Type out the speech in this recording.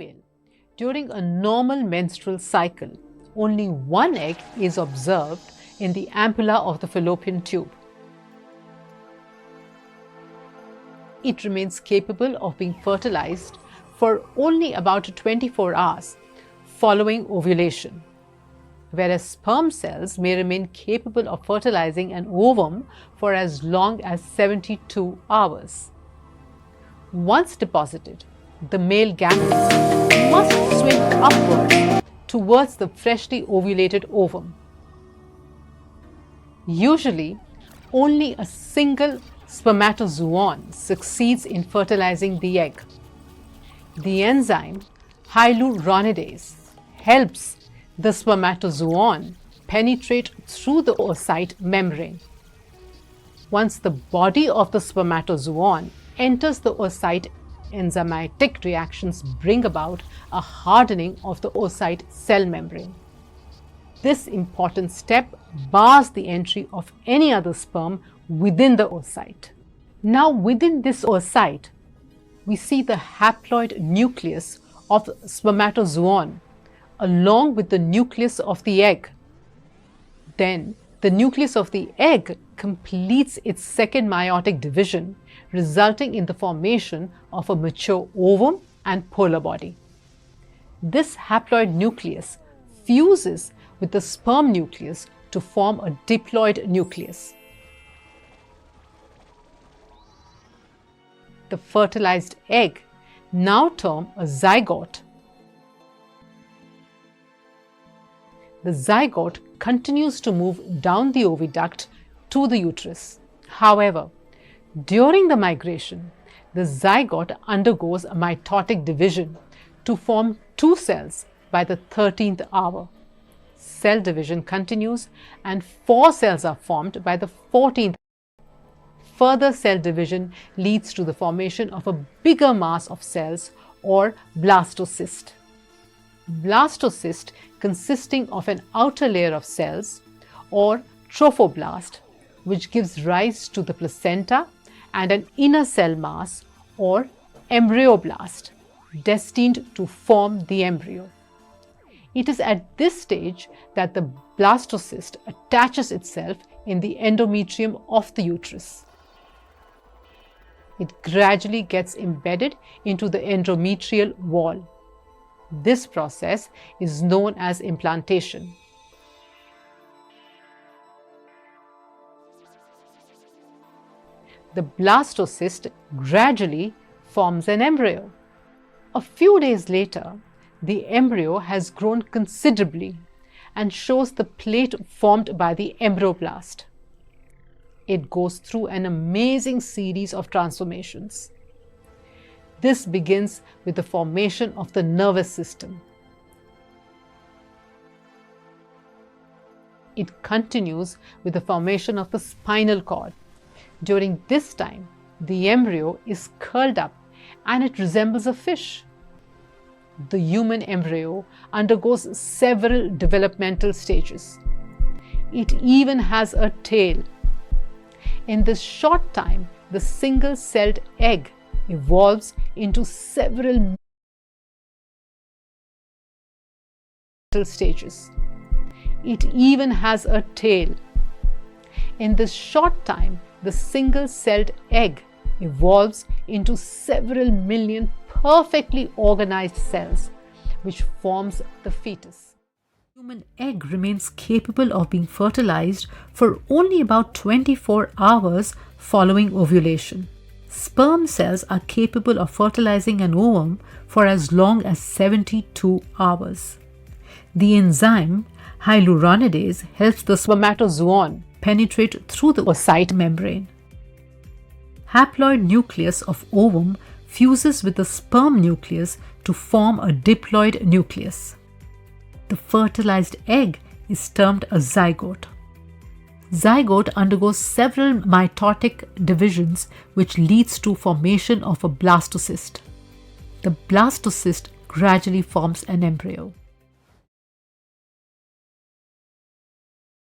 female, during a normal menstrual cycle, only one egg is observed in the ampulla of the fallopian tube. It remains capable of being fertilized for only about 24 hours following ovulation, whereas sperm cells may remain capable of fertilizing an ovum for as long as 72 hours. Once deposited, the male gametes must swim upwards towards the freshly ovulated ovum. Usually, only a single spermatozoon succeeds in fertilizing the egg. The enzyme hyaluronidase helps the spermatozoon penetrate through the oocyte membrane. Once the body of the spermatozoon enters the oocyte, enzymatic reactions bring about a hardening of the oocyte cell membrane. This important step bars the entry of any other sperm within the oocyte. Now, within this oocyte, we see the haploid nucleus of spermatozoon along with the nucleus of the egg. Then, the nucleus of the egg completes its second meiotic division, resulting in the formation of a mature ovum and polar body. This haploid nucleus fuses with the sperm nucleus to form a diploid nucleus. The fertilized egg, now termed a zygote. The zygote continues to move down the oviduct to the uterus. However, during the migration, the zygote undergoes a mitotic division to form two cells by the 13th hour. Cell division continues and 4 cells are formed by the 14th. Further cell division leads to the formation of a bigger mass of cells or blastocyst. Blastocyst consisting of an outer layer of cells or trophoblast, which gives rise to the placenta, and an inner cell mass or embryoblast, destined to form the embryo. It is at this stage that the blastocyst attaches itself in the endometrium of the uterus. It gradually gets embedded into the endometrial wall. This process is known as implantation. The blastocyst gradually forms an embryo. A few days later, the embryo has grown considerably and shows the plate formed by the embryoblast. It goes through an amazing series of transformations. This begins with the formation of the nervous system. It continues with the formation of the spinal cord. During this time, the embryo is curled up and it resembles a fish. The human embryo undergoes several developmental stages. It even has a tail. In this short time, the single-celled egg evolves into several stages. It even has a tail. In this short time, the single-celled egg evolves into several million perfectly organized cells, which forms the fetus. The human egg remains capable of being fertilized for only about 24 hours following ovulation. Sperm cells are capable of fertilizing an ovum for as long as 72 hours. The enzyme hyaluronidase helps the spermatozoon penetrate through the oocyte membrane. Haploid nucleus of ovum fuses with the sperm nucleus to form a diploid nucleus. The fertilized egg is termed a zygote. Zygote undergoes several mitotic divisions, which leads to formation of a blastocyst. The blastocyst gradually forms an embryo.